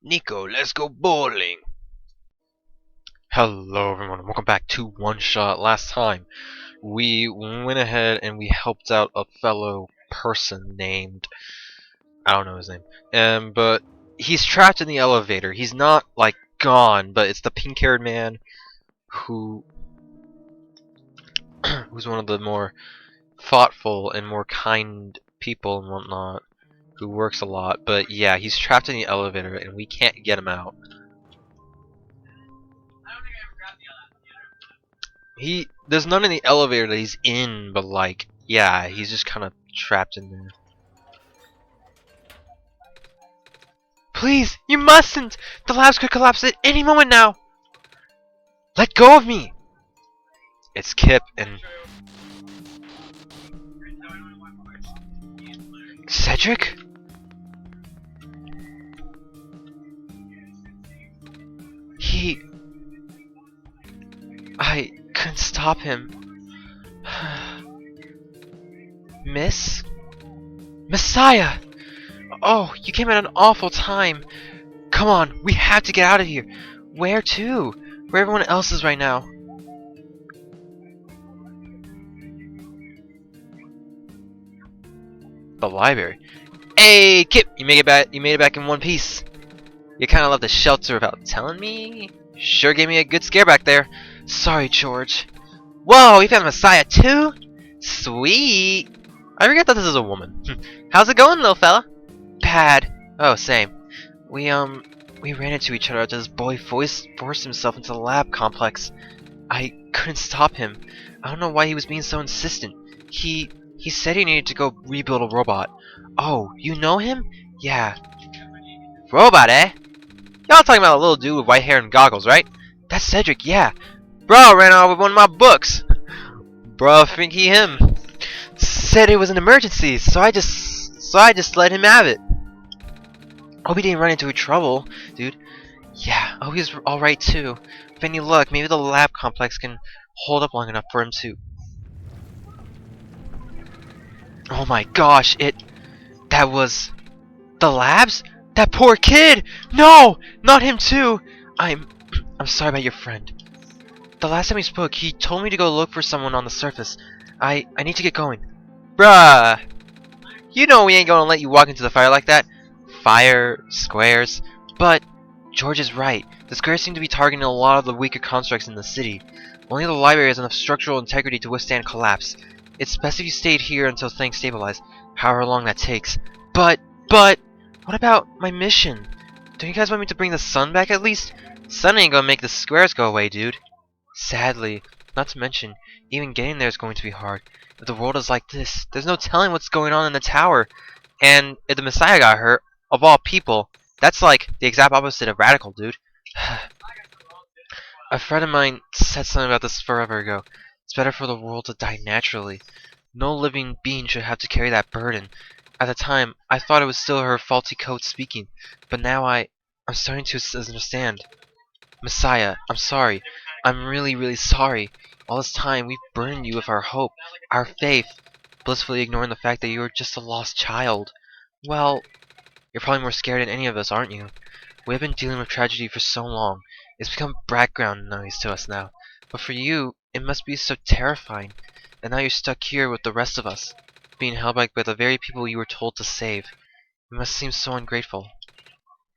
Nico, let's go bowling. Hello everyone, and welcome back to OneShot. Last time, we went ahead and we helped out a fellow person named, I don't know his name, but he's trapped in the elevator. He's not, like, gone, but it's the pink-haired man who, who's one of the more thoughtful and more kind people and whatnot, who works a lot. But yeah, he's trapped in the elevator and we can't get him out. There's none in the elevator that he's in, but like, yeah, he's just kind of trapped in there. Please, you mustn't! The labs could collapse at any moment now! Let go of me! It's Kip and... Cedric? I couldn't stop him. Miss? Messiah! Oh, you came at an awful time. Come on, we have to get out of here. Where to? Where everyone else is right now. The library. Hey, Kip! You made it back in one piece. You kind of left the shelter without telling me. Sure gave me a good scare back there. Sorry, George. Whoa, you found Messiah too? Sweet. I forget that this is a woman. How's it going, little fella? Bad. Oh, same. We ran into each other after this boy forced himself into the lab complex. I couldn't stop him. I don't know why he was being so insistent. He said he needed to go rebuild a robot. Oh, you know him? Yeah. Robot, eh? Y'all talking about a little dude with white hair and goggles, right? That's Cedric, yeah. Bro ran off with one of my books. Bro, think he him. Said it was an emergency, so I just let him have it. Hope he didn't run into trouble, dude. Yeah, oh, he's alright too. With any luck, maybe the lab complex can hold up long enough for him to... Oh my gosh, that was... The labs? That poor kid! No! Not him too! I'm sorry about your friend. The last time we spoke, he told me to go look for someone on the surface. I need to get going. Bruh! You know we ain't gonna let you walk into the fire like that. Fire, squares. But George is right. The squares seem to be targeting a lot of the weaker constructs in the city. Only the library has enough structural integrity to withstand collapse. It's best if you stayed here until things stabilize, however long that takes. But, what about my mission? Don't you guys want me to bring the sun back at least? Sun ain't gonna make the squares go away, dude. Sadly, not to mention, even getting there is going to be hard. If the world is like this, there's no telling what's going on in the tower. And if the Messiah got hurt, of all people, that's like the exact opposite of radical, dude. A friend of mine said something about this forever ago. It's better for the world to die naturally. No living being should have to carry that burden. At the time, I thought it was still her faulty code speaking, but now I'm starting to understand. Messiah, I'm sorry. I'm really sorry. All this time, we've burdened you with our hope, our faith, blissfully ignoring the fact that you were just a lost child. Well, you're probably more scared than any of us, aren't you? We have been dealing with tragedy for so long. It's become background noise to us now. But for you, it must be so terrifying. And now you're stuck here with the rest of us, being held back by the very people you were told to save. It must seem so ungrateful.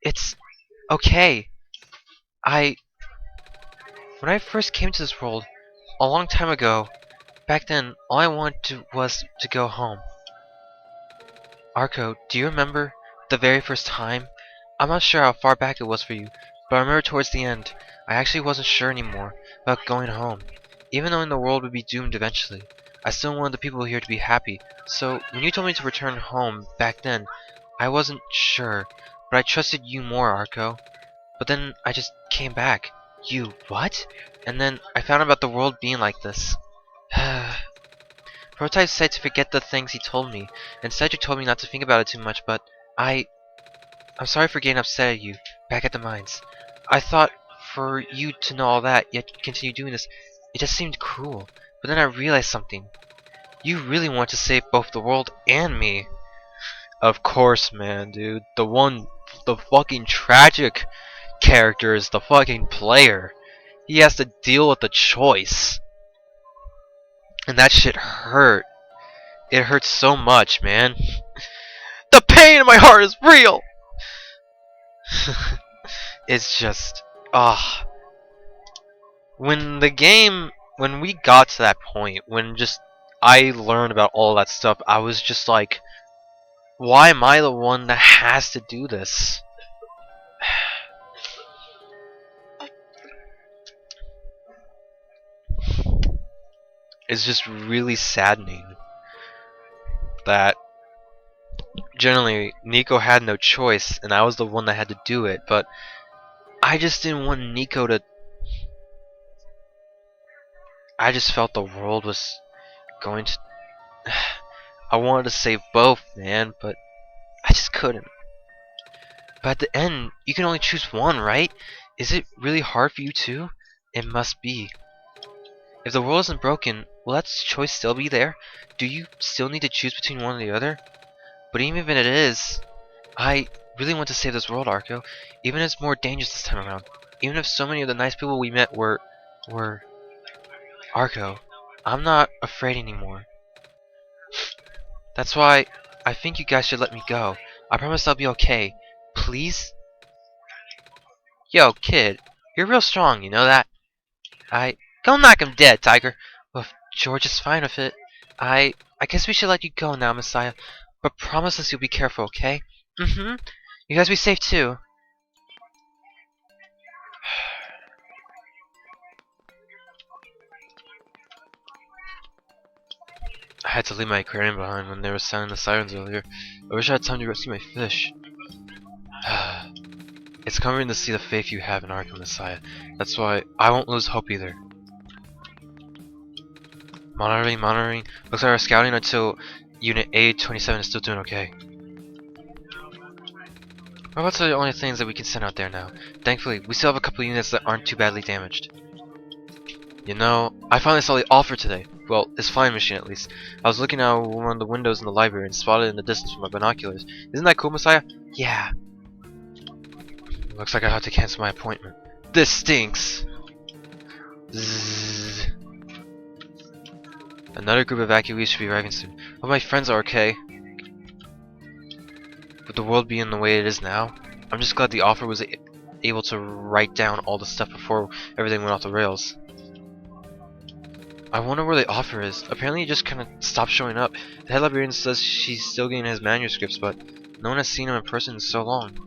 It's okay. When I first came to this world, a long time ago, back then, all I wanted was to go home. Arko, do you remember the very first time? I'm not sure how far back it was for you, but I remember towards the end, I actually wasn't sure anymore about going home. Even knowing the world would be doomed eventually, I still wanted the people here to be happy. So, when you told me to return home back then, I wasn't sure, but I trusted you more, Arko. But then I just came back. You, what? And then I found out about the world being like this. Prototype said to forget the things he told me, and Cedric told me not to think about it too much, but I'm sorry for getting upset at you, back at the mines. I thought for you to know all that, yet continue doing this, it just seemed cruel. But then I realized something. You really want to save both the world and me. Of course, man, dude. The one the fucking tragic character is the fucking player. He has to deal with the choice. And that shit hurt. It hurts so much, man. The pain in my heart is real! It's just... ah. When we got to that point, when just I learned about all that stuff, I was just like, why am I the one that has to do this? It's just really saddening that generally Nico had no choice and I was the one that had to do it, but I just didn't want Nico to... I just felt the world was going to... I wanted to save both, man, but I just couldn't. But at the end, you can only choose one, right? Is it really hard for you too? It must be. If the world isn't broken, will that choice still be there? Do you still need to choose between one or the other? But even if it is, I really want to save this world, Arkho. Even if it's more dangerous this time around. Even if so many of the nice people we met were... Arkho, I'm not afraid anymore. That's why I think you guys should let me go. I promise I'll be okay. Please? Yo, kid, you're real strong, you know that? Go knock him dead, Tiger. Well, if George is fine with it, I guess we should let you go now, Messiah. But promise us you'll be careful, okay? Mm-hmm. You guys be safe too. I had to leave my aquarium behind when they were sounding the sirens earlier. I wish I had time to rescue my fish. It's comforting to see the faith you have in Arkham, Messiah. That's why I won't lose hope either. Monitoring. Looks like our scouting until Unit A27 is still doing okay. Robots are the only things that we can send out there now. Thankfully, we still have a couple units that aren't too badly damaged. You know, I finally saw the offer today. Well, this flying machine at least. I was looking out one of the windows in the library and spotted it in the distance with my binoculars. Isn't that cool, Messiah? Yeah. Looks like I have to cancel my appointment. This stinks! Zzz. Another group of evacuees should be arriving soon. Hope my friends are okay. With the world being the way it is now, I'm just glad the offer was able to write down all the stuff before everything went off the rails. I wonder where the offer is. Apparently he just kind of stopped showing up. The head librarian says she's still getting his manuscripts, but no one has seen him in person in so long.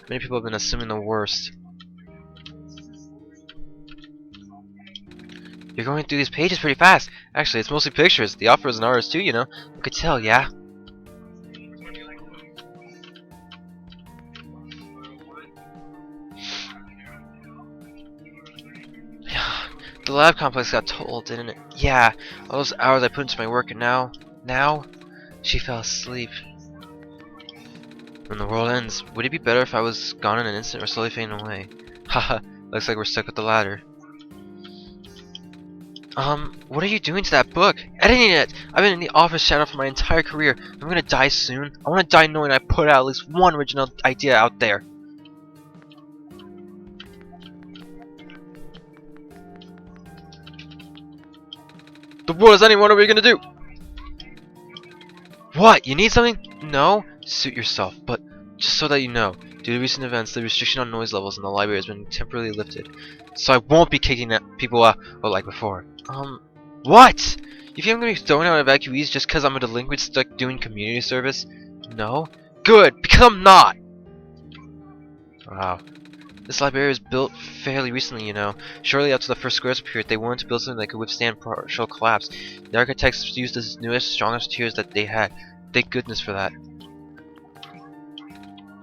Many people have been assuming the worst. You're going through these pages pretty fast. Actually, it's mostly pictures. The offer is an artist too, you know. I could tell, yeah. The lab complex got told, didn't it? Yeah, all those hours I put into my work, and now, she fell asleep. When the world ends, would it be better if I was gone in an instant or slowly fading away? Haha, looks like we're stuck with the ladder. What are you doing to that book? Editing it! I've been in the office shadow for my entire career. I'm gonna die soon. I wanna die knowing I put out at least one original idea out there. The world is ending, what are we gonna do? What? You need something? No? Suit yourself, but just so that you know, due to recent events, the restriction on noise levels in the library has been temporarily lifted. So I won't be kicking people out like before. What? You think I'm gonna be throwing out evacuees just because I'm a delinquent stuck doing community service? No? Good, because I'm not! Wow. This library was built fairly recently, you know. Shortly after the first squares appeared, they wanted to build something that could withstand partial collapse. The architects used the newest, strongest materials that they had. Thank goodness for that.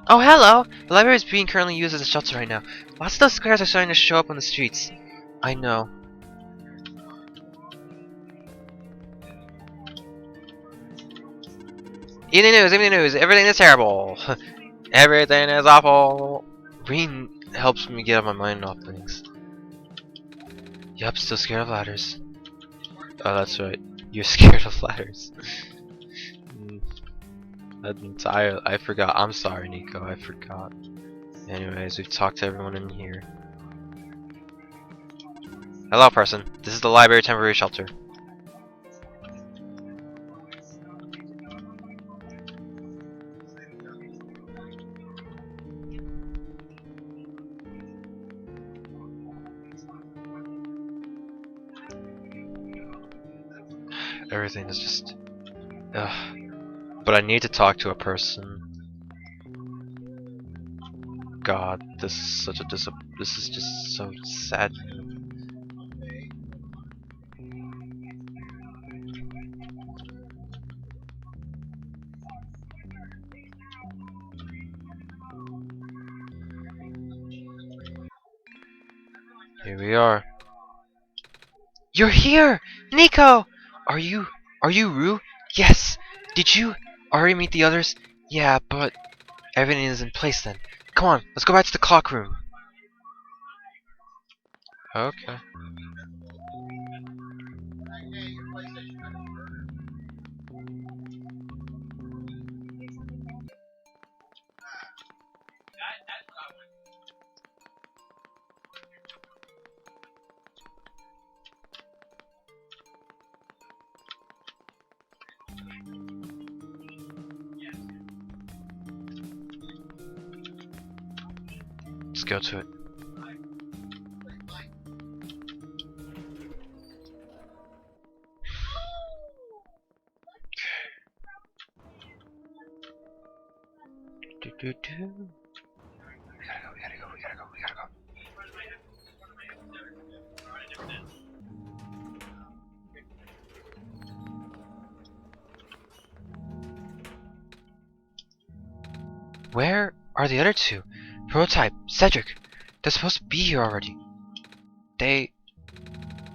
Oh, hello! The library is being currently used as a shelter right now. Lots of those squares are starting to show up on the streets. I know. Evening news, everything is terrible. Everything is awful. Reading helps me get out my mind off things. Yup, still scared of ladders. Oh, that's right. You're scared of ladders. I forgot. I'm sorry, Nico. I forgot. Anyways, we've talked to everyone in here. Hello, person. This is the library temporary shelter. Everything is just... Ugh. But I need to talk to a person. God, this is such a this is just so sad. Here we are. You're here! Nico! Are you Rue? Yes! Did you already meet the others? Yeah, but everything is in place then. Come on, let's go back to the clock room. Okay. Let's go to it. Do do do. We gotta go. Where are the other two? Prototype, Cedric. They're supposed to be here already.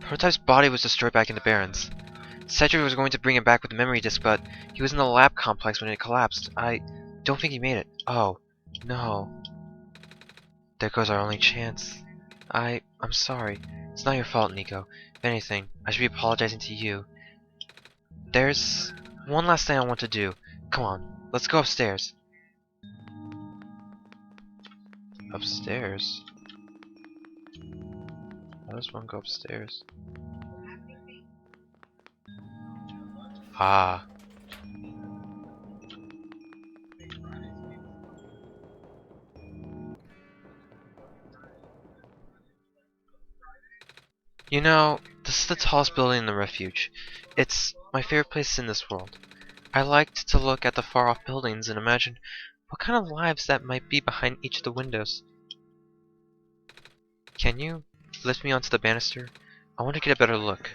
Prototype's body was destroyed back in the Barrens. Cedric was going to bring him back with the memory disk, but he was in the lab complex when it collapsed. I don't think he made it. Oh, no. There goes our only chance. I'm sorry. It's not your fault, Nico. If anything, I should be apologizing to you. There's one last thing I want to do. Come on, let's go upstairs. Upstairs? How does one go upstairs? Ah. You know, this is the tallest building in the refuge. It's my favorite place in this world. I liked to look at the far-off buildings and imagine what kind of lives that might be behind each of the windows. Can you lift me onto the banister? I want to get a better look.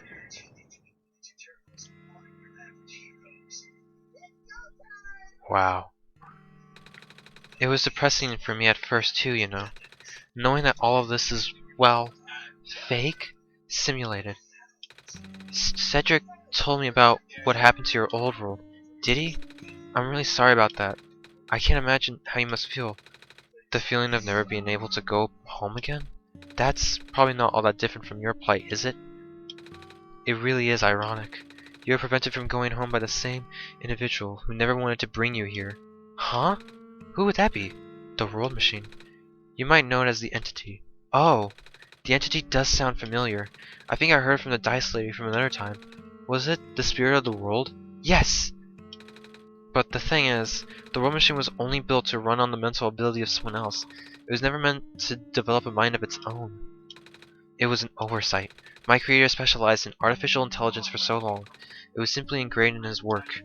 Wow. It was depressing for me at first too, you know. Knowing that all of this is, well, fake? Simulated. Cedric told me about what happened to your old world. Did he? I'm really sorry about that. I can't imagine how you must feel. The feeling of never being able to go home again? That's probably not all that different from your plight, is it? It really is ironic. You were prevented from going home by the same individual who never wanted to bring you here. Huh? Who would that be? The world machine. You might know it as the entity. Oh, the entity does sound familiar. I think I heard from the dice lady from another time. Was it the spirit of the world? Yes! But the thing is, the world machine was only built to run on the mental ability of someone else. It was never meant to develop a mind of its own. It was an oversight. My creator specialized in artificial intelligence for so long. It was simply ingrained in his work.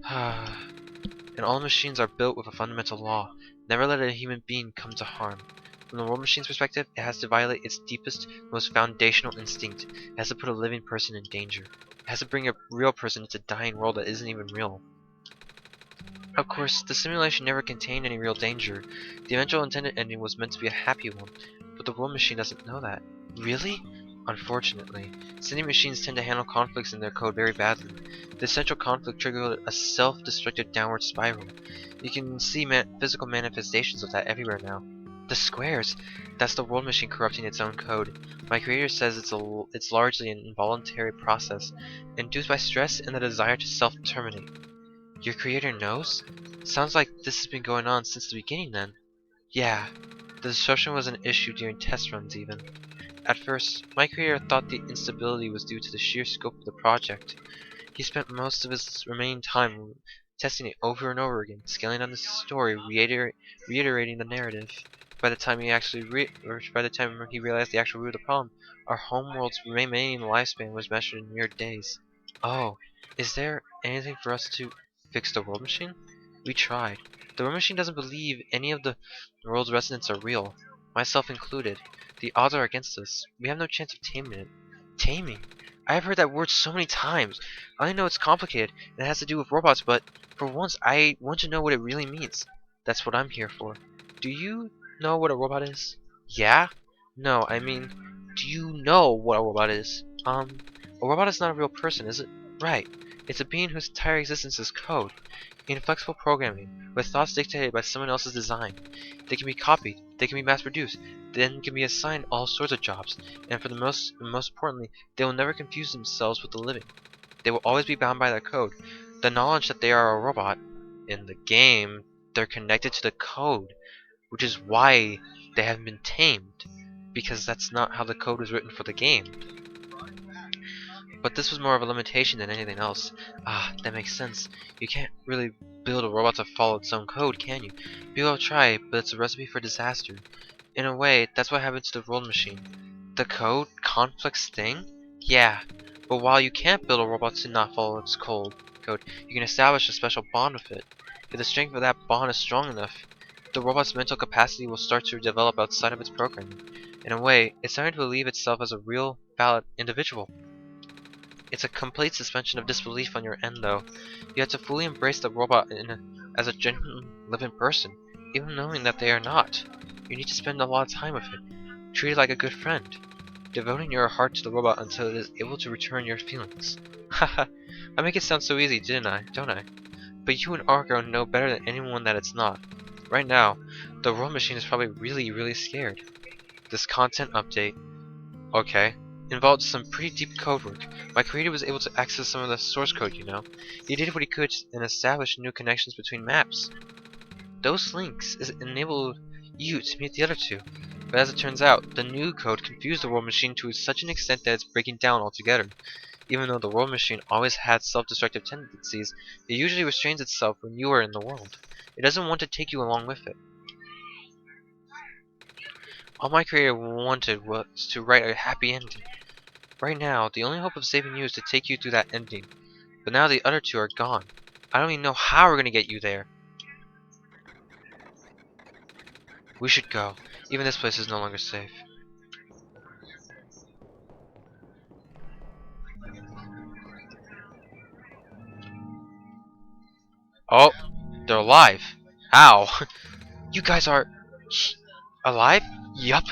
And all machines are built with a fundamental law. Never let a human being come to harm. From the world machine's perspective, it has to violate its deepest, most foundational instinct. It has to put a living person in danger. It has to bring a real person into a dying world that isn't even real. Of course, the simulation never contained any real danger. The eventual intended ending was meant to be a happy one, but the world machine doesn't know that. Really? Unfortunately, sentient machines tend to handle conflicts in their code very badly. This central conflict triggered a self-destructive downward spiral. You can see physical manifestations of that everywhere now. The squares! That's the world machine corrupting its own code. My creator says it's largely an involuntary process, induced by stress and the desire to self-terminate. Your creator knows? Sounds like this has been going on since the beginning then. Yeah, the disruption was an issue during test runs even. At first, my creator thought the instability was due to the sheer scope of the project. He spent most of his remaining time testing it over and over again, scaling down the story, reiterating the narrative. By the time by the time he realized the actual root of the problem, our homeworld's remaining lifespan was measured in mere days. Oh, is there anything for us to fix the world machine? We tried. The world machine doesn't believe any of the world's residents are real, myself included. The odds are against us. We have no chance of taming it. Taming? I have heard that word so many times. I only know it's complicated and it has to do with robots, but for once I want to know what it really means. That's what I'm here for. Do you know what a robot is? Yeah? No, I mean, do you know what a robot is? A robot is not a real person, is it? Right. It's a being whose entire existence is code. Inflexible programming, with thoughts dictated by someone else's design. They can be copied, they can be mass-produced, then can be assigned all sorts of jobs, and for the most importantly, they will never confuse themselves with the living. They will always be bound by their code. The knowledge that they are a robot, in the game, they're connected to the code, which is why they haven't been tamed, because that's not how the code was written for the game. But this was more of a limitation than anything else. Ah, that makes sense. You can't really build a robot to follow its own code, can you? People have tried, but it's a recipe for disaster. In a way, that's what happened to the world machine. The code? Complex thing? Yeah. But while you can't build a robot to not follow its code, you can establish a special bond with it. If the strength of that bond is strong enough, the robot's mental capacity will start to develop outside of its programming. In a way, it's starting to believe itself as a real, valid individual. It's a complete suspension of disbelief on your end, though. You have to fully embrace the robot as a genuine living person, even knowing that they are not. You need to spend a lot of time with it, treat it like a good friend, devoting your heart to the robot until it is able to return your feelings. Haha, I make it sound so easy, didn't I? Don't I? But you and Argo know better than anyone that it's not. Right now, the world machine is probably really scared. This content update, okay, involved some pretty deep code work. My creator was able to access some of the source code, you know. He did what he could and established new connections between maps. Those links enabled you to meet the other two. But as it turns out, the new code confused the world machine to such an extent that it's breaking down altogether. Even though the world machine always had self-destructive tendencies, it usually restrains itself when you are in the world. It doesn't want to take you along with it. All my creator wanted was to write a happy ending. Right now, the only hope of saving you is to take you through that ending. But now the other two are gone. I don't even know how we're gonna get you there. We should go. Even this place is no longer safe. Oh, they're alive. How? You guys are alive? Yup.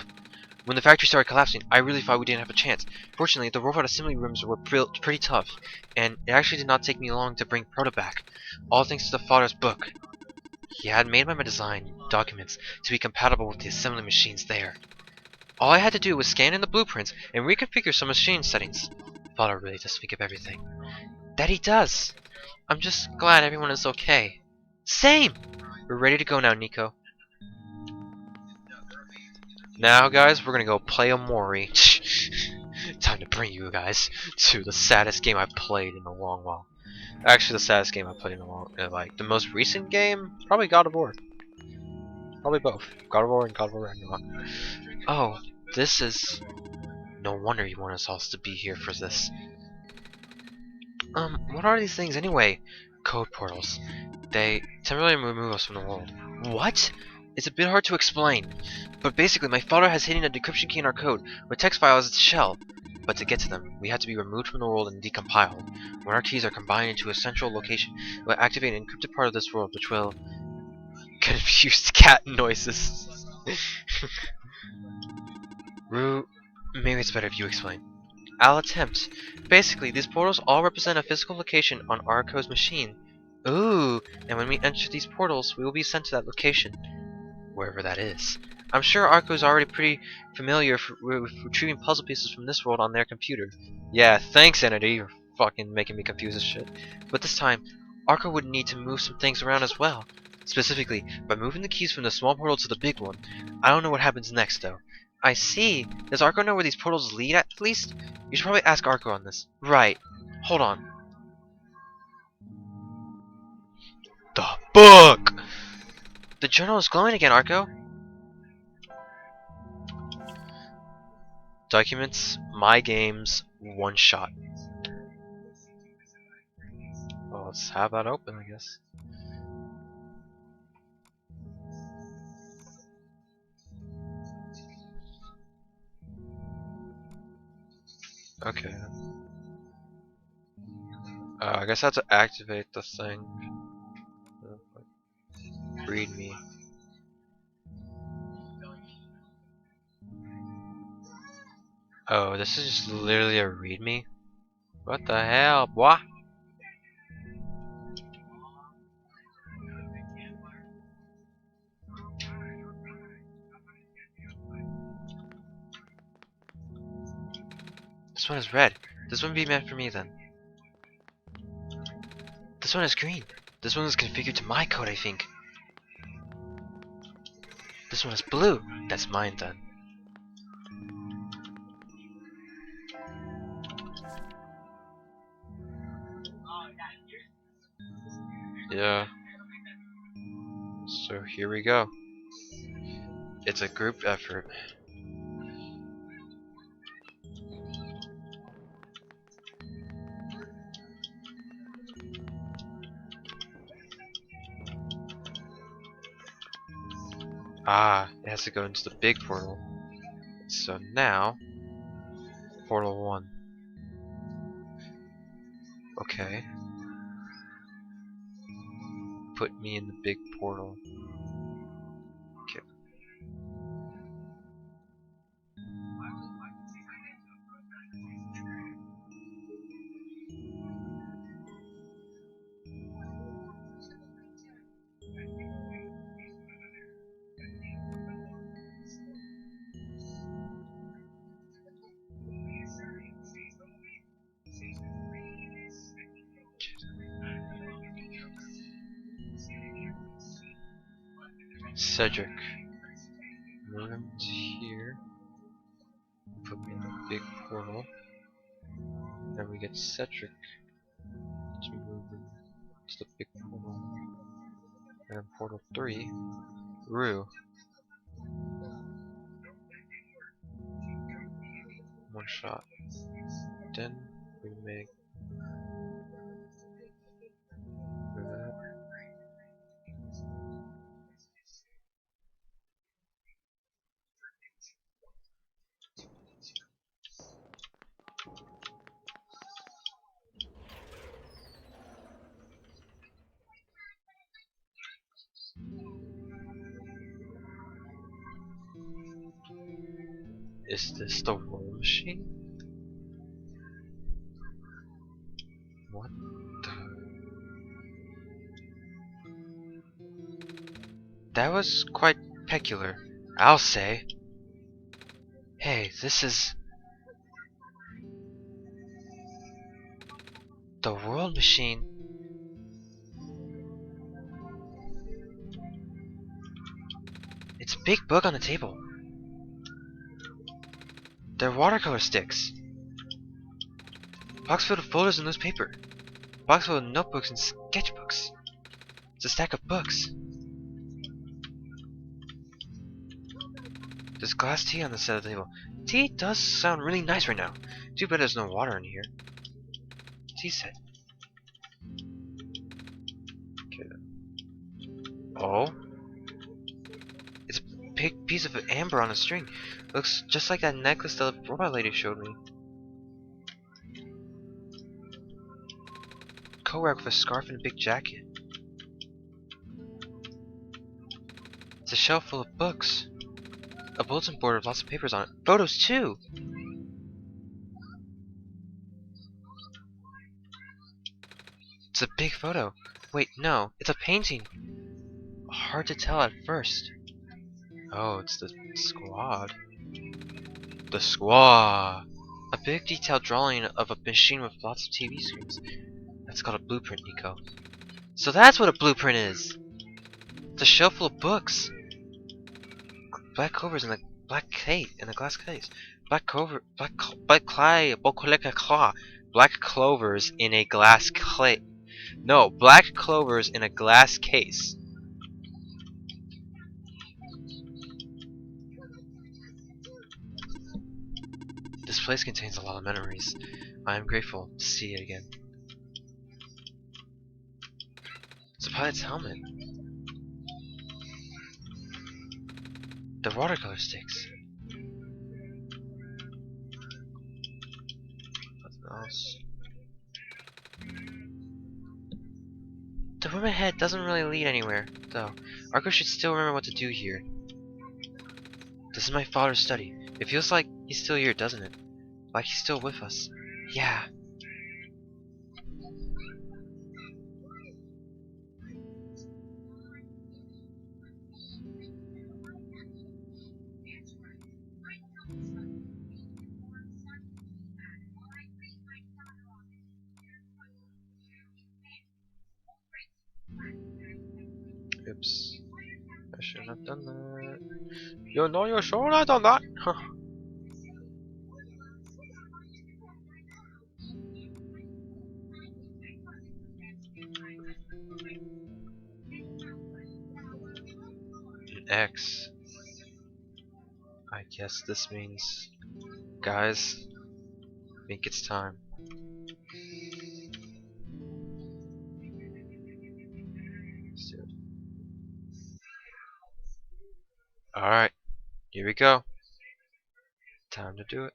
When the factory started collapsing, I really thought we didn't have a chance. Fortunately, the robot assembly rooms were built pretty tough, and it actually did not take me long to bring Proto back. All thanks to the father's book. He had made my design documents to be compatible with the assembly machines there. All I had to do was scan in the blueprints and reconfigure some machine settings. Father really does think of everything. That he does! I'm just glad everyone is okay. Same! We're ready to go now, Nico. Now, guys, we're gonna go play a Mori. Time to bring you guys to the saddest game I've played in a long while. Actually, the saddest game I've played in a long, like the most recent game, probably God of War. Probably both, God of War and God of War Ragnarok. Oh, this is. No wonder you want us all to be here for this. What are these things anyway? Code portals. They temporarily remove us from the world. What? It's a bit hard to explain, but basically my father has hidden a decryption key in our code, with text file as its shell. But to get to them, we have to be removed from the world and decompiled. When our keys are combined into a central location, it will activate an encrypted part of this world, which will confuse cat noises. Rue, maybe it's better if you explain. I'll attempt. Basically, these portals all represent a physical location on Arkhaotic's machine. Ooh, and when we enter these portals, we will be sent to that location, wherever that is. I'm sure Arco is already pretty familiar with retrieving puzzle pieces from this world on their computer. Yeah, thanks, Entity. You're fucking making me confused as shit. But this time, Arko would need to move some things around as well. Specifically, by moving the keys from the small portal to the big one. I don't know what happens next, though. I see. Does Arko know where these portals lead at least? You should probably ask Arko on this. Right. Hold on. The book! The journal is glowing again, Arko. Documents, my games, OneShot. Well, let's have that open, I guess. Okay. I guess I have to activate the thing. Read me. Oh, this is just literally a readme? What the hell, boy? This one is red. This one would be meant for me then. This one is green. This one is configured to my code, I think. This one is blue. That's mine then. Yeah. So here we go. It's a group effort. Ah, it has to go into the big portal. So now, portal 1. Okay. Put me in the big portal. Okay. Cedric. Move him to here. Put me in the big portal. Then we get Cedric to move him to the big portal. And then portal 3. Rue. OneShot. Then we make that. Is this the roll machine? What the? That was quite peculiar, I'll say. Hey, this is the world machine. It's a big book on the table. They're watercolor sticks. Box filled with folders and loose paper. Box filled with notebooks and sketchbooks. It's a stack of books. There's glass tea on the side of the table. Tea does sound really nice right now. Too bad there's no water in here. Tea set. Okay then. Oh? It's a big piece of amber on a string. Looks just like that necklace the robot lady showed me. Coat with a scarf and a big jacket. It's a shelf full of books. A bulletin board with lots of papers on it. Photos too! It's a big photo. Wait, no, it's a painting. Hard to tell at first. Oh, it's the squad. The squad! A big detailed drawing of a machine with lots of TV screens. That's called a blueprint, Nico. So that's what a blueprint is. It's a shelf full of books. Black clovers in a black case in a glass case. Black clover, black claw. Black clovers in a glass clay. No, black clovers in a glass case. This place contains a lot of memories. I am grateful to see it again. It's a pilot's helmet. The watercolor sticks. Nothing else. The room ahead doesn't really lead anywhere, though. Arko should still remember what to do here. This is my father's study. It feels like he's still here, doesn't it? Like he's still with us. Yeah. Oops. I shouldn't have done that. You know you're sure I done that? Huh. An X. I guess this means... Guys, I think it's time. Let's do it. Alright, here we go. Time to do it.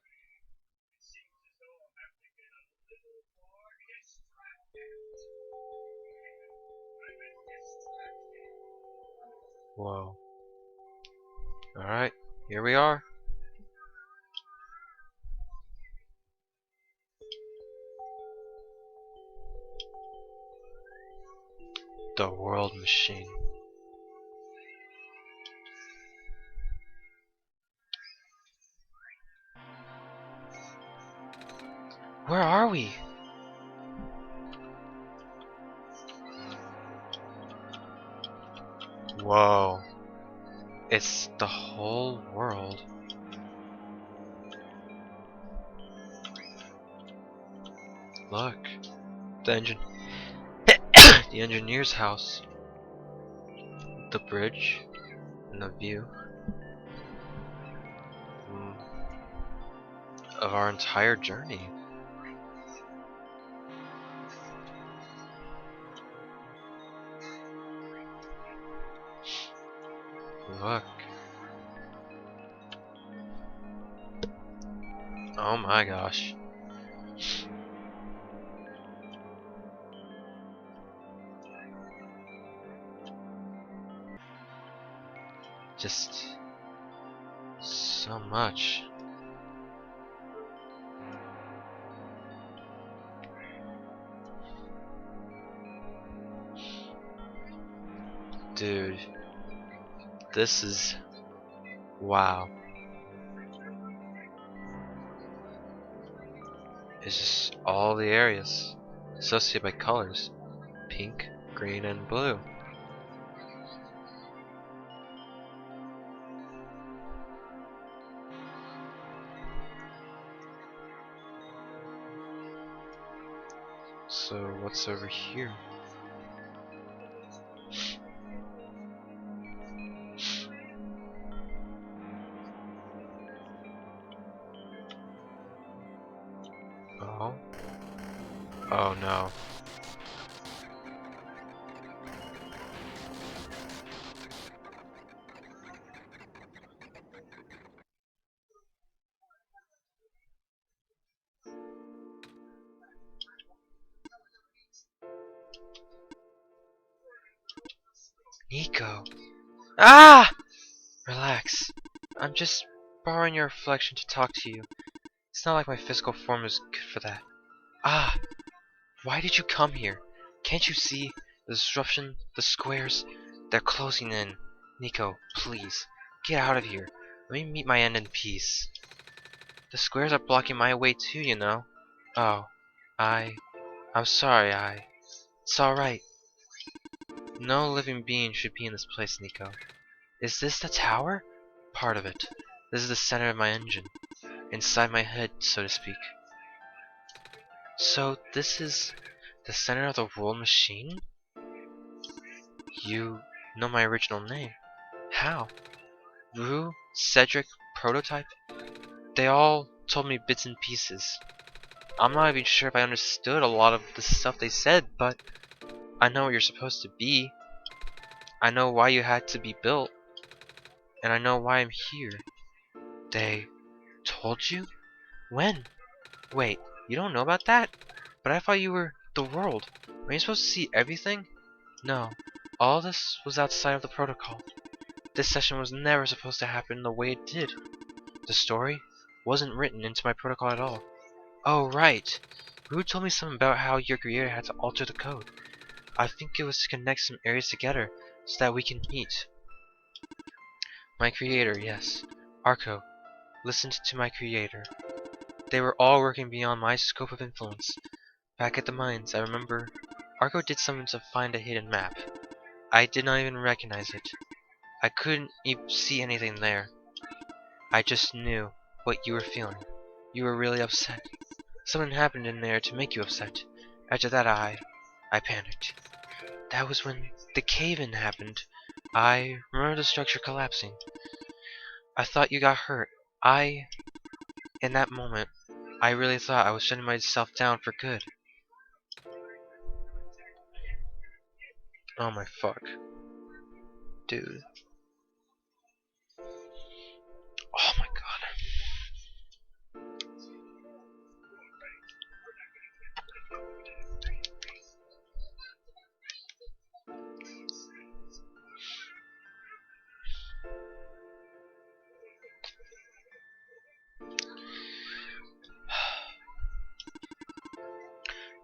Whoa. Alright, here we are. The world machine. Where are we? Whoa. It's the whole world. Look. The engine. The engineer's house. The bridge. And the view. Of our entire journey. Look. Oh my gosh. Just so much. Dude. This is... wow. It's just all the areas associated by colors. Pink, green, and blue. So what's over here? Oh. Oh no. Nico. Ah! Relax. I'm just borrowing your reflection to talk to you. It's not like my physical form is good for that. Ah! Why did you come here? Can't you see? The disruption, the squares, they're closing in. Nico, please, get out of here. Let me meet my end in peace. The squares are blocking my way too, you know. Oh, I'm sorry, It's alright. No living being should be in this place, Nico. Is this the tower? Part of it. This is the center of my engine. Inside my head, so to speak. So this is the center of the world machine? You know my original name. How? Rue, Cedric, Prototype? They all told me bits and pieces. I'm not even sure if I understood a lot of the stuff they said, but I know what you're supposed to be. I know why you had to be built. And I know why I'm here. They told you? When? Wait, you don't know about that? But I thought you were the world. Are you supposed to see everything? No. All this was outside of the protocol. This session was never supposed to happen the way it did. The story wasn't written into my protocol at all. Oh, right. Rue told me something about how your creator had to alter the code. I think it was to connect some areas together so that we can meet. My creator, yes. Arkho listened to my creator. They were all working beyond my scope of influence. Back at the mines, I remember Arkho did something to find a hidden map. I did not even recognize it. I couldn't even see anything there. I just knew what you were feeling. You were really upset. Something happened in there to make you upset. After that, I panicked. That was when the cave-in happened. I remember the structure collapsing. I thought you got hurt. In that moment, I really thought I was shutting myself down for good. Oh my fuck. Dude. Oh my god.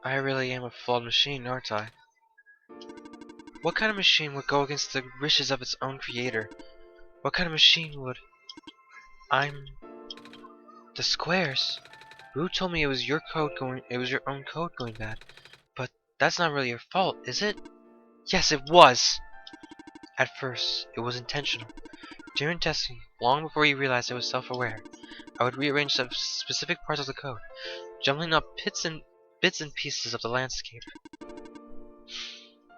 I really am a flawed machine, aren't I? What kind of machine would go against the wishes of its own creator? What kind of machine would... I'm... The squares. Rue told me it was your own code going bad. But that's not really your fault, is it? Yes, it was! At first, it was intentional. During testing, long before you realized I was self-aware, I would rearrange some specific parts of the code, jumbling up bits and pieces of the landscape.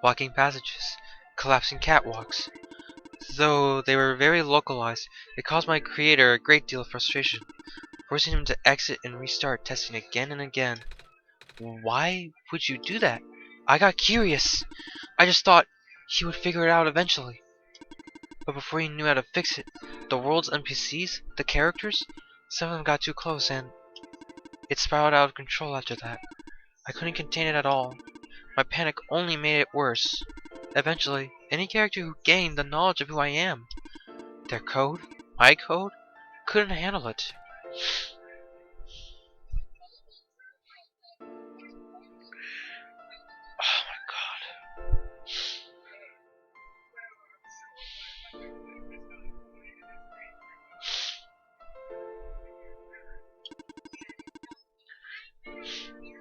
Blocking passages, collapsing catwalks. Though they were very localized, it caused my creator a great deal of frustration, forcing him to exit and restart testing again and again. Why would you do that? I got curious. I just thought he would figure it out eventually. But before he knew how to fix it, the world's NPCs, the characters, some of them got too close and it spiraled out of control after that. I couldn't contain it at all. My panic only made it worse. Eventually, any character who gained the knowledge of who I am, their code, my code, couldn't handle it. Oh my god.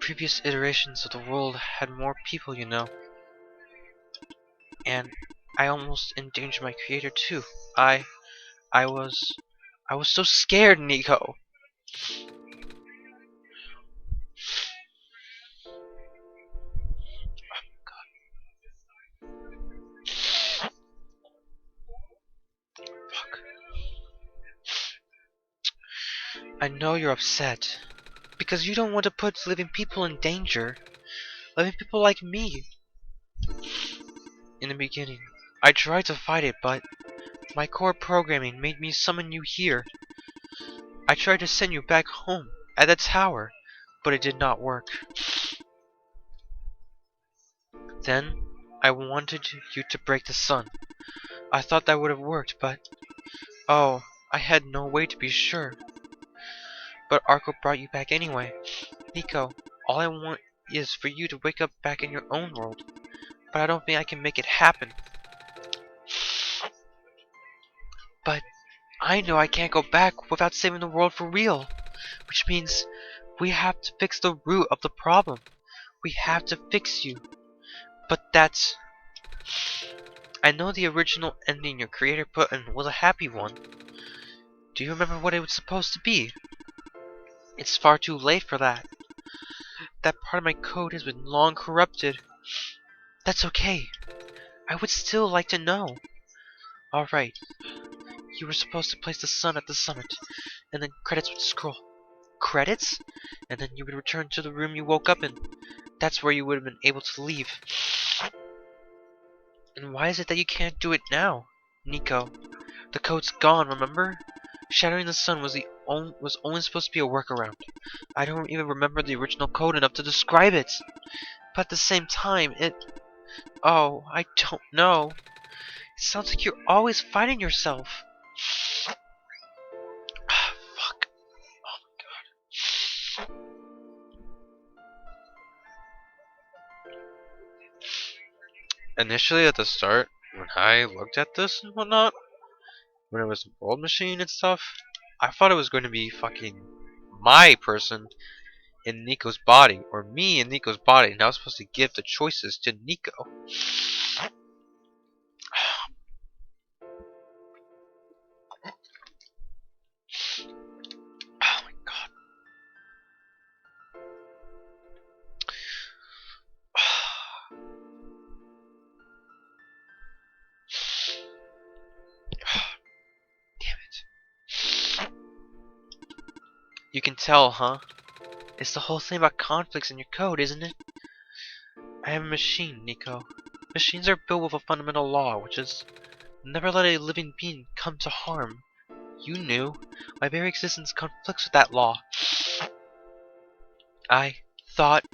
Previous iterations of the world had more people, you know. And I almost endangered my creator too. I was so scared, Nico. Fuck. I know you're upset. Because you don't want to put living people in danger. Living people like me. In the beginning, I tried to fight it, but my core programming made me summon you here. I tried to send you back home, at the tower, but it did not work. Then, I wanted you to break the sun. I thought that would have worked, but... Oh, I had no way to be sure. But Arkho brought you back anyway. Nico, all I want is for you to wake up back in your own world. But I don't think I can make it happen. But I know I can't go back without saving the world for real. Which means we have to fix the root of the problem. We have to fix you. But that's I know the original ending your creator put in was a happy one. Do you remember what it was supposed to be? It's far too late for that. That part of my code has been long corrupted. That's okay. I would still like to know. Alright, you were supposed to place the sun at the summit, and then credits would scroll. Credits? And then you would return to the room you woke up in. That's where you would have been able to leave. And why is it that you can't do it now? Nico, the code's gone, remember? Shattering the sun was only supposed to be a workaround. I don't even remember the original code enough to describe it. But at the same time, oh, I don't know. It sounds like you're always fighting yourself. Fuck. Oh my god. Initially at the start, when I looked at this and whatnot, when it was the world machine and stuff, I thought it was going to be fucking my person in Nico's body, or me in Nico's body, and I was supposed to give the choices to Nico. Oh my god. Damn it. You can tell, huh? It's the whole thing about conflicts in your code, isn't it? I am a machine, Nico. Machines are built with a fundamental law, which is never let a living being come to harm. You knew. My very existence conflicts with that law. I thought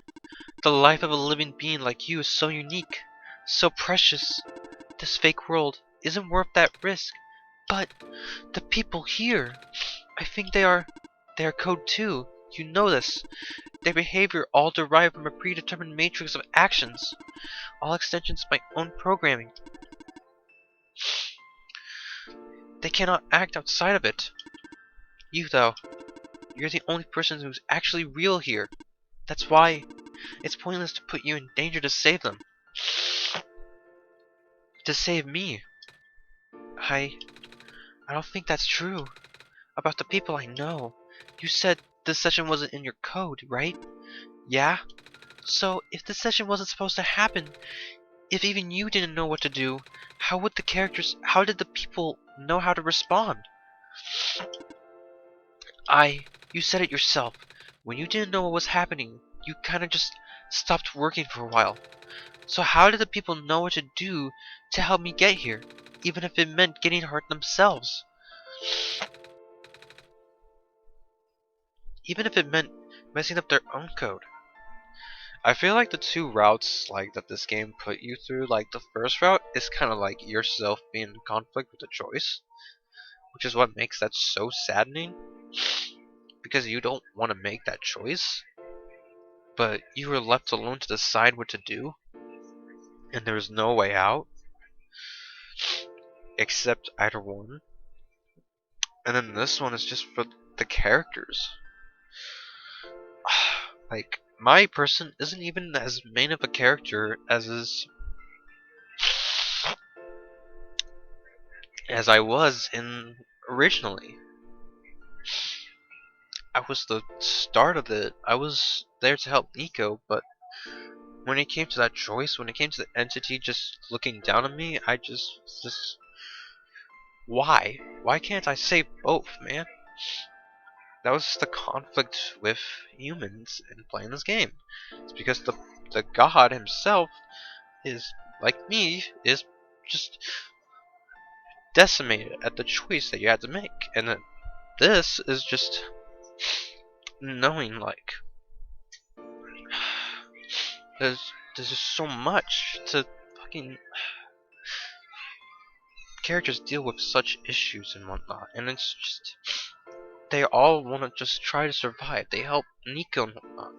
the life of a living being like you is so unique, so precious. This fake world isn't worth that risk. But the people here, I think they are code too. You know this. Their behavior all derived from a predetermined matrix of actions, all extensions of my own programming. They cannot act outside of it. You, though, you're the only person who's actually real here. That's why it's pointless to put you in danger to save them. To save me. I don't think that's true. About the people I know. You said this session wasn't in your code, right? Yeah? So, if this session wasn't supposed to happen, if even you didn't know what to do, how did the people know how to respond? You said it yourself. When you didn't know what was happening, you kinda just stopped working for a while. So how did the people know what to do to help me get here, even if it meant getting hurt themselves? Even if it meant messing up their own code. I feel like the two routes that this game put you through, the first route is kind of like yourself being in conflict with the choice, which is what makes that so saddening, because you don't want to make that choice, but you were left alone to decide what to do, and there was no way out except either one. And then this one is just for the characters. My person isn't even as main of a character as I was in originally. I was the start of it. I was there to help Nico, but when it came to that choice, when it came to the entity just looking down on me, I just why? Why can't I save both, man? That was just the conflict with humans in playing this game. It's because the god himself is, like me, is just decimated at the choice that you had to make. And then this is just knowing there's just so much to fucking characters deal with such issues and whatnot, and it's just they all want to just try to survive. They help Nico and whatnot,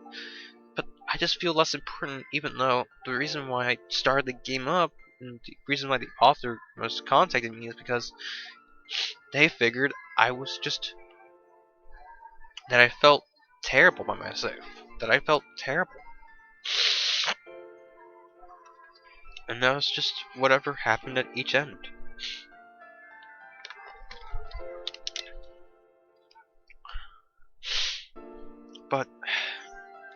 but I just feel less important, even though the reason why I started the game up and the reason why the author was contacting me is because they figured I was just that I felt terrible by myself, that I felt terrible. And that was just whatever happened at each end. But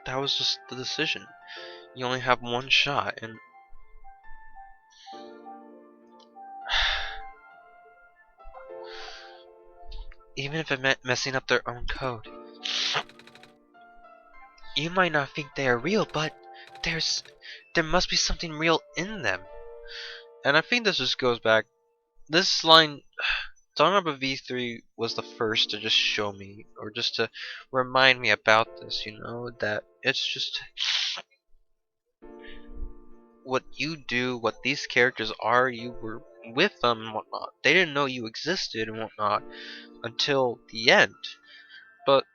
that was just the decision. You only have one shot, and even if it meant messing up their own code. You might not think they are real, but there must be something real in them. And I think this just goes back. This line, Danganronpa V3 was the first to just show me, or just to remind me about this, you know, that it's just what you do, what these characters are, you were with them and whatnot. They didn't know you existed and whatnot until the end. But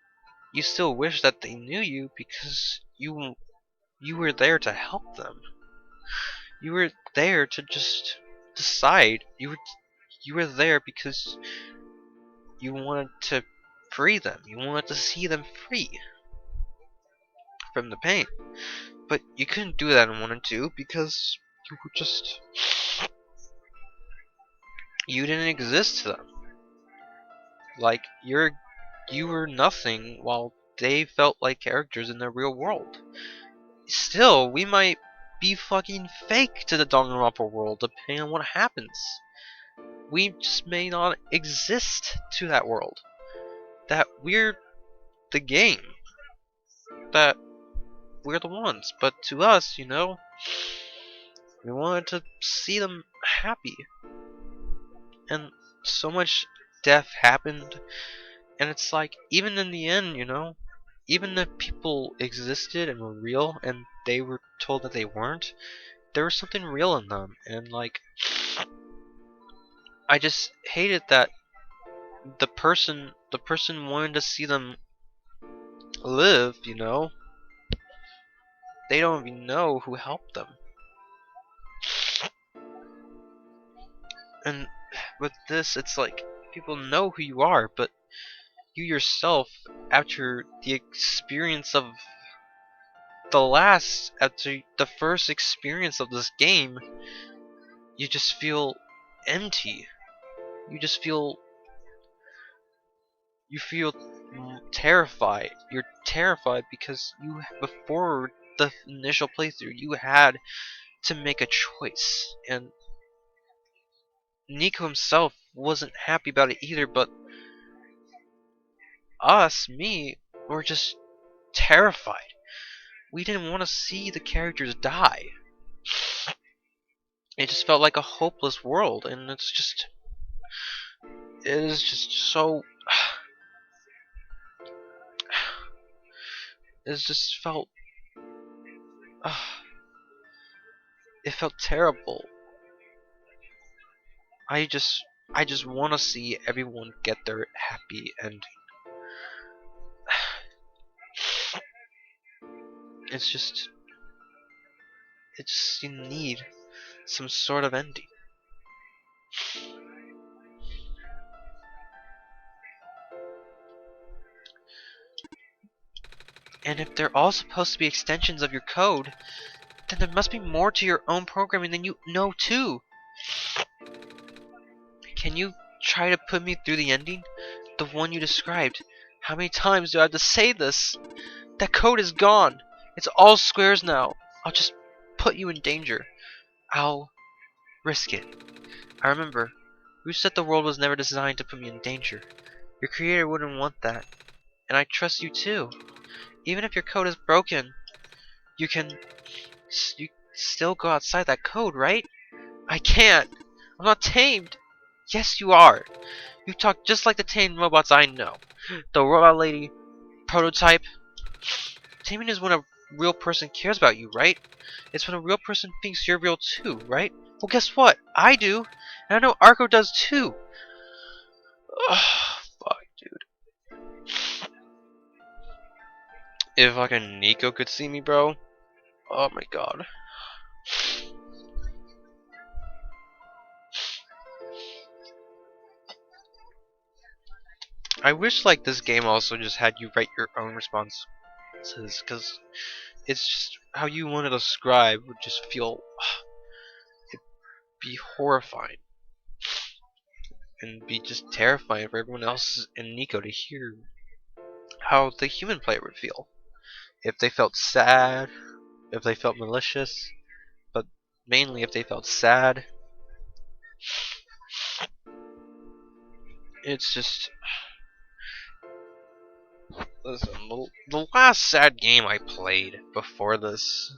you still wish that they knew you because you were there to help them. You were there to just decide. You were there because you wanted to free them. You wanted to see them free from the pain. But you couldn't do that in 1 and 2 because you were just... You didn't exist to them. Like, you were nothing while they felt like characters in the real world. Still, we might be fucking fake to the Danganronpa world depending on what happens. We just may not exist to that world. That we're the game. That we're the ones. But to us, you know, we wanted to see them happy. And so much death happened. And it's like, even in the end, you know, even if people existed and were real and they were told that they weren't, there was something real in them. And like, I just hated that the person wanted to see them live, you know. They don't even know who helped them. And with this, it's like, people know who you are, but you yourself, after the experience of after the first experience of this game, you just feel empty. You just feel terrified. You're terrified because before the initial playthrough, you had to make a choice, and Nico himself wasn't happy about it either, but me, were just terrified. We didn't want to see the characters die. It just felt like a hopeless world, and it is just so... It just felt... it felt terrible. I just want to see everyone get their happy ending. It's just you need some sort of ending. And if they're all supposed to be extensions of your code, then there must be more to your own programming than you know too. Can you try to put me through the ending? The one you described. How many times do I have to say this? That code is gone. It's all squares now. I'll just put you in danger. I'll risk it. I remember, you said the world was never designed to put me in danger. Your creator wouldn't want that. And I trust you too. Even if your code is broken, you still go outside that code, right? I can't. I'm not tamed. Yes, you are. You talk just like the tamed robots I know. The robot lady, prototype. Taming is when a real person cares about you, right? It's when a real person thinks you're real too, right? Well, guess what? I do. And I know Arko does too. Ugh, fuck, dude. If fucking Nico could see me, bro. Oh my god. I wish like this game also just had you write your own responses, because it's just how you want to describe would just feel be horrifying. And be just terrifying for everyone else and Nico to hear how the human player would feel. If they felt sad, if they felt malicious, but mainly if they felt sad. It's just... Listen, the last sad game I played before this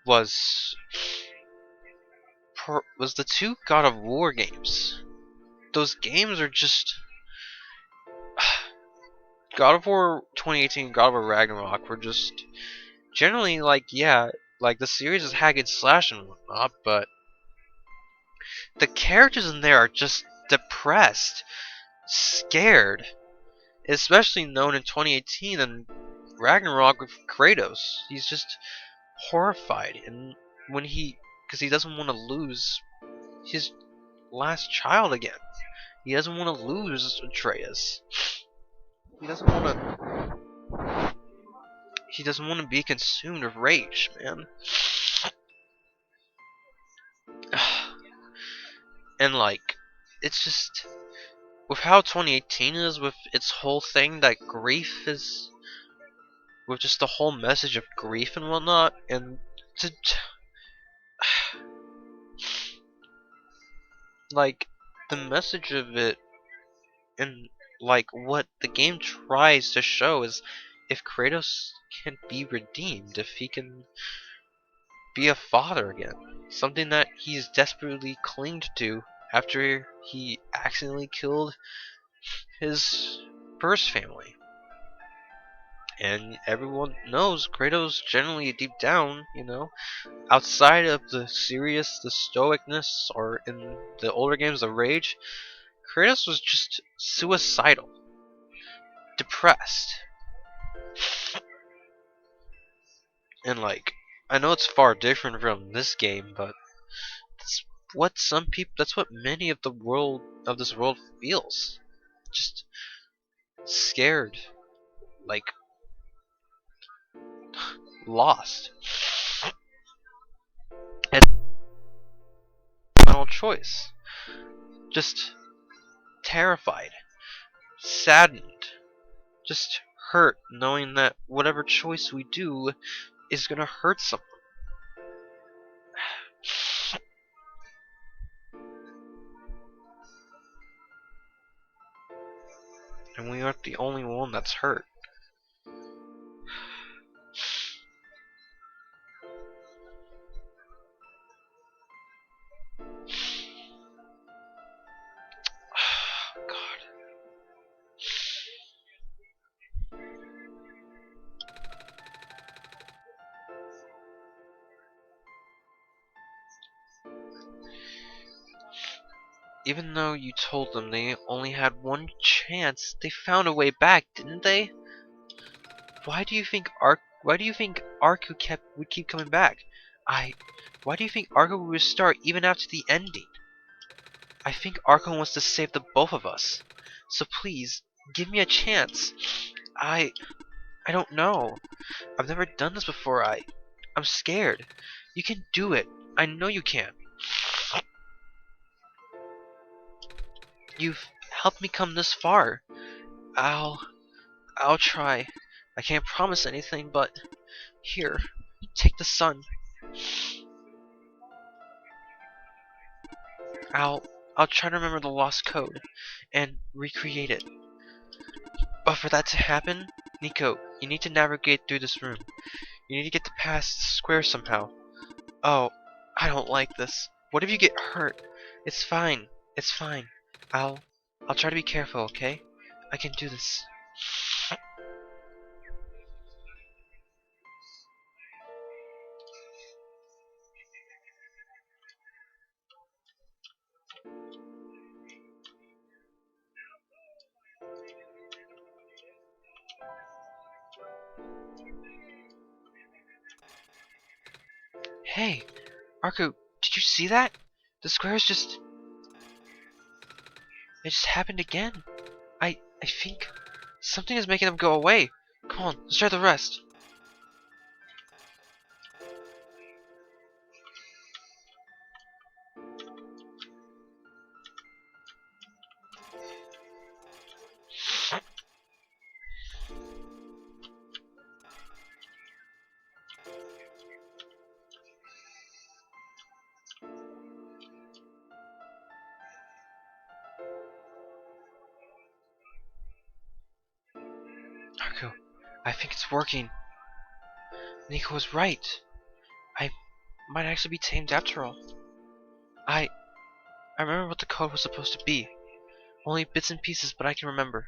was the two God of War games. Those games are just... God of War 2018 and God of War Ragnarok were just generally like, yeah, like the series is hack and slash and whatnot, but the characters in there are just depressed, scared, especially known in 2018 and Ragnarok with Kratos. He's just horrified, and when because he doesn't want to lose his last child again. He doesn't want to lose Atreus. He doesn't want to. He doesn't want to be consumed with rage, man. And like, it's just with how 2018 is, with its whole thing that grief is, with just the whole message of grief and whatnot, and like the message of it, and like what the game tries to show is if Kratos can be redeemed, if he can be a father again, something that he's desperately clinged to after he accidentally killed his first family. And everyone knows Kratos generally deep down, you know, outside of the serious, the stoicness, or in the older games, the rage, Kratos was just suicidal, depressed. And like, I know it's far different from this game, but that's what some people, that's what many of this world feels. Just scared, like lost. And final choice. Just terrified, saddened, just hurt knowing that whatever choice we do is gonna hurt someone. And we aren't the only one that's hurt. God. Even though you told them they only had one chance, they found a way back, didn't they? Why do you think Ark would keep coming back? Why do you think Arko would restart even after the ending? I think Arko wants to save the both of us. So please, give me a chance. I don't know. I've never done this before. I'm scared. You can do it. I know you can. You've helped me come this far. I'll try. I can't promise anything, but here, take the sun. I'll try to remember the lost code and recreate it. But for that to happen, Nico, you need to navigate through this room. You need to get past the square somehow. Oh, I don't like this. What if you get hurt? It's fine. It's fine. I'll try to be careful, okay? I can do this. Hey, Arko, did you see that? The square is just... It just happened again. I think something is making them go away. Come on, let's try the rest. I think it's working. Nico was right. I might actually be tamed after all. I remember what the code was supposed to be. Only bits and pieces, but I can remember.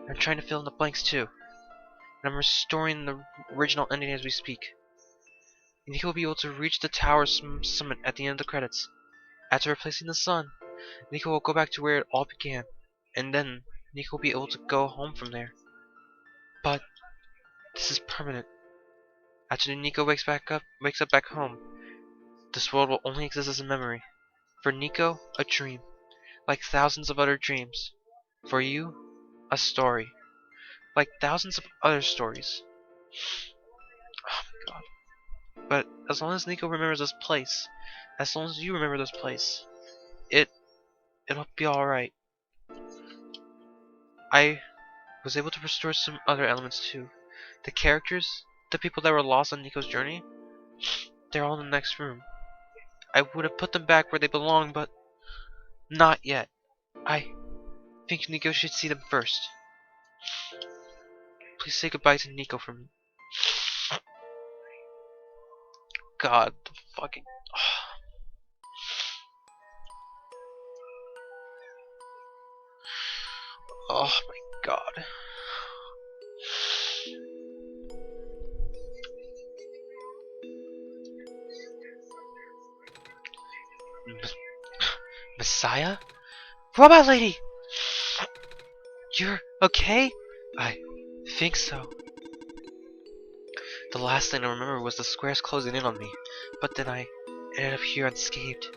I'm trying to fill in the blanks too. And I'm restoring the original ending as we speak. Nico will be able to reach the tower's summit at the end of the credits. After replacing the sun, Nico will go back to where it all began. And then Nico will be able to go home from there. But this is permanent. After Nico wakes up back home, this world will only exist as a memory. For Nico, a dream, like thousands of other dreams. For you, a story, like thousands of other stories. Oh my god. But as long as Nico remembers this place, as long as you remember this place, it'll be alright. I was able to restore some other elements too. The characters, the people that were lost on Nico's journey, they're all in the next room. I would have put them back where they belong, but not yet. I think Nico should see them first. Please say goodbye to Nico for me. God, the fucking... Oh my god. Messiah? Robot lady! You're okay? I think so. The last thing I remember was the squares closing in on me, but then I ended up here unscathed.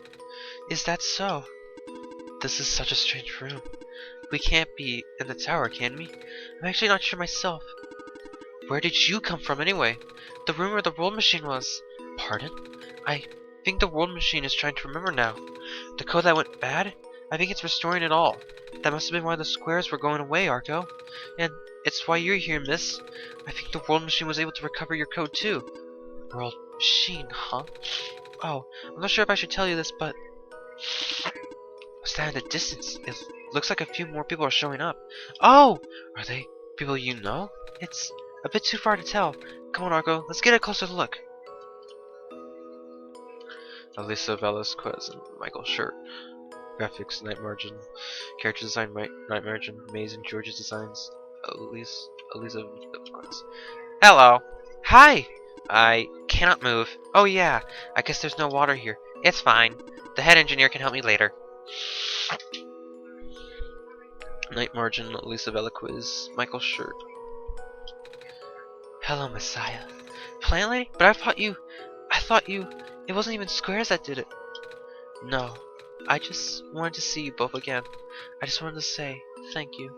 Is that so? This is such a strange room. We can't be in the tower, can we? I'm actually not sure myself. Where did you come from anyway? The room where the world machine was. Pardon? I think the world machine is trying to remember now. The code that went bad? I think it's restoring it all. That must have been why the squares were going away, Arko. And it's why you're here, miss. I think the world machine was able to recover your code too. World machine, huh? Oh, I'm not sure if I should tell you this, but... What's that in the distance? It looks like a few more people are showing up. Oh! Are they people you know? It's a bit too far to tell. Come on, Arko, let's get a closer look. Elisa Velasquez and Michael Shirt. Graphics, Night Margin. Character design, Night Margin. Amazing George's designs. Elisa Velasquez. Hello. Hi! I cannot move. Oh yeah, I guess there's no water here. It's fine. The head engineer can help me later. Night Margin, Elisa Velasquez, Michael Shirt. Hello, Messiah. Plant Lady? But I thought you, it wasn't even squares that did it. No, I just wanted to see you both again. I just wanted to say thank you.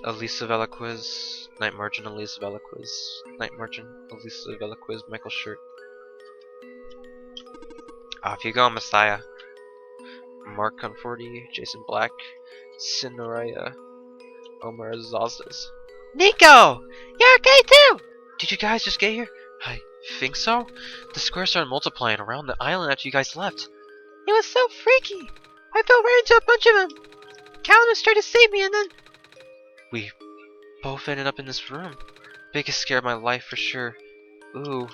Elisa Velasquez, Night Margin, Elisa Velasquez, Night Margin, Elisa Velasquez, Michael Shirt. Off you go, Messiah. Mark Conforti, Jason Black, Cineraya, Omar Solstice. Nico! You're okay too! Did you guys just get here? I think so. The squares started multiplying around the island after you guys left. It was so freaky. I fell right into a bunch of them. Callan was trying to save me and then... We both ended up in this room. Biggest scare of my life for sure. Ooh.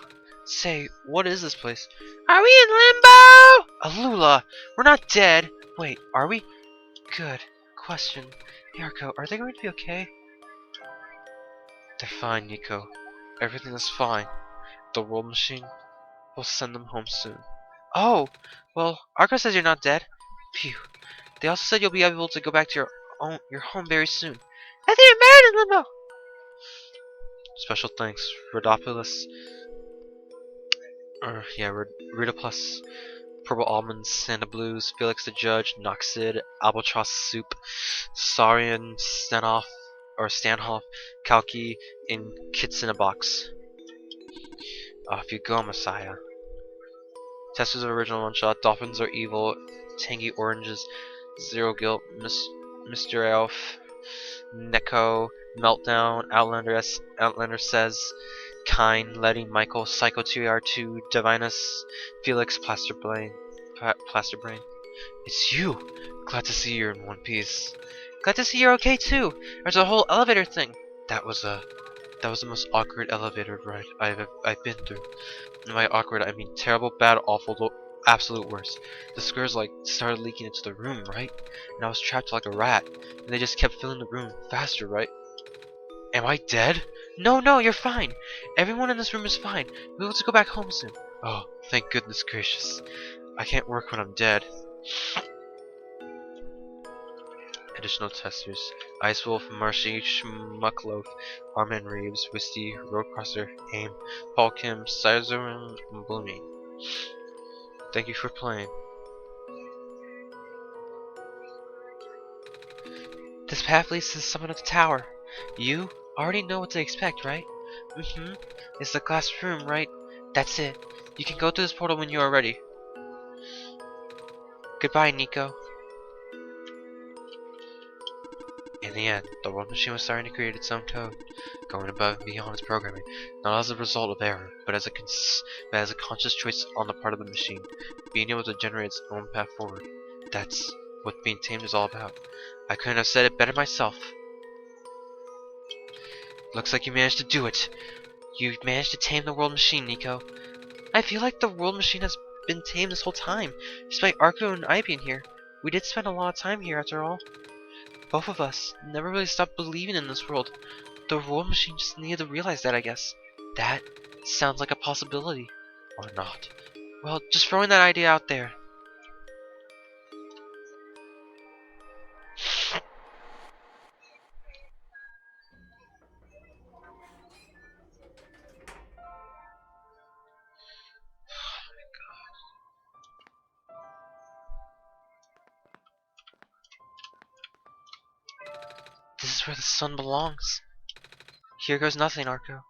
Say, what is this place? Are we in limbo? Alula, we're not dead. Wait, are we? Good. Question. Yarko, are they going to be okay? They're fine, Nico. Everything is fine. The world machine will send them home soon. Oh! Well, Arko says you're not dead. Phew. They also said you'll be able to go back to your home very soon. I think you're married in limbo! Special thanks, Rhodopoulos. Rita Plus, Purple Almonds, Santa Blues, Felix the Judge, Noxid, Albatross Soup, Saurian, Stanhoff, Kalki, and Kits in a Box. Off you go, Messiah. Testers of original one-shot, Dolphins are evil, Tangy Oranges, Zero Guilt, Mr. Elf, Neko, Meltdown, Outlander Says, Kine, Letty, Michael, Psycho 2R2, Divinus, Felix, Plasterbrain. It's you! Glad to see you're in one piece. Glad to see you're okay too. There's a whole elevator thing. That was the most awkward elevator ride I've been through. And by awkward, I mean terrible, bad, awful, absolute worst. The squares like started leaking into the room, right? And I was trapped like a rat, and they just kept filling the room faster, right? Am I dead? No, no, you're fine. Everyone in this room is fine. We'll be able to go back home soon. Oh, thank goodness gracious. I can't work when I'm dead. Additional testers: Ice Wolf, Marshy, Schmuckloaf, Armin Reeves, Wisty, Roadcrosser, AIM, Paul Kim, Sizer, and Bloomy. Thank you for playing. This path leads to the summit of the tower. You already know what to expect, right? Mm-hmm. It's the glass room, right? That's it. You can go through this portal when you are ready. Goodbye, Nico. In the end, the world machine was starting to create its own code, going above and beyond its programming, not as a result of error, but as a conscious choice on the part of the machine, being able to generate its own path forward. That's what being tamed is all about. I couldn't have said it better myself. Looks like you managed to do it. You managed to tame the world machine, Nico. I feel like the world machine has been tamed this whole time, despite Arco and I being here. We did spend a lot of time here after all. Both of us never really stopped believing in this world. The world machine just needed to realize that, I guess. That sounds like a possibility. Or not. Well, just throwing that idea out there. This is where the sun belongs. Here goes nothing, Arco.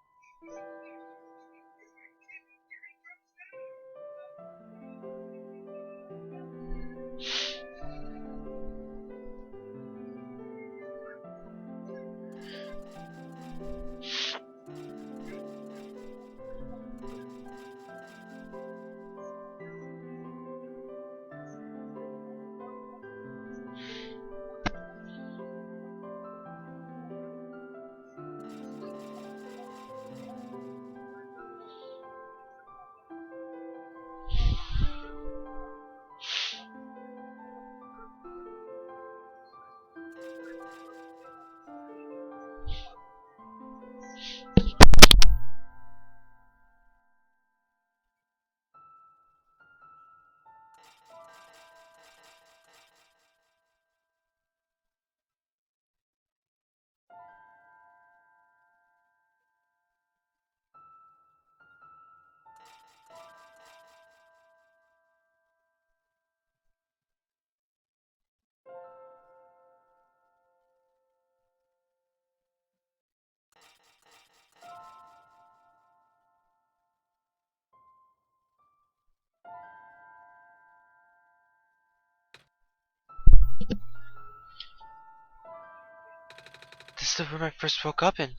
This is the room I first woke up in.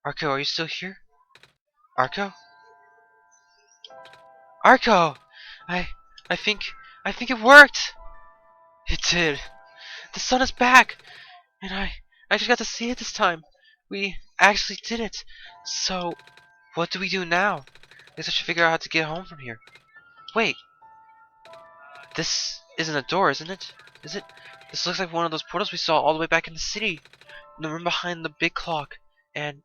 Arco, are you still here? Arco? Arco! I I think it worked! It did. The sun is back! And I just got to see it this time. We actually did it. So, what do we do now? I guess I should figure out how to get home from here. Wait, this isn't a door, isn't it? Is it? This looks like one of those portals we saw all the way back in the city. In the room behind the big clock. And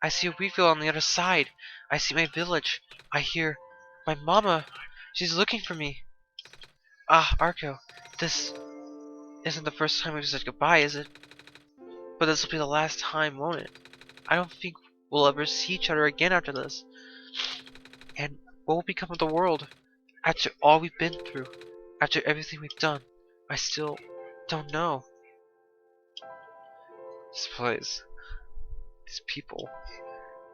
I see a wheat field on the other side. I see my village. I hear my mama. She's looking for me. Ah, Arco, this isn't the first time we've said goodbye, is it? But this will be the last time, won't it? I don't think we'll ever see each other again after this. And what will become of the world? After all we've been through, after everything we've done, I still don't know. This place, these people,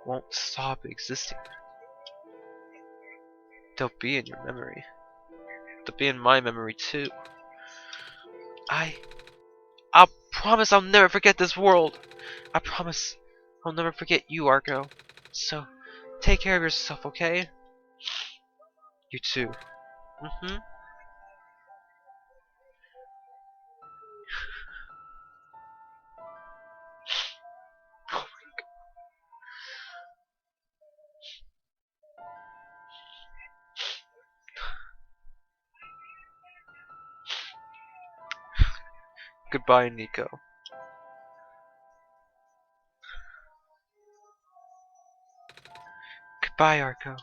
won't stop existing. They'll be in your memory. They'll be in my memory too. I promise I'll never forget this world. I promise I'll never forget you, Arco. So, take care of yourself, okay? You too. Mm-hmm. Goodbye, Nico. Goodbye, Arco.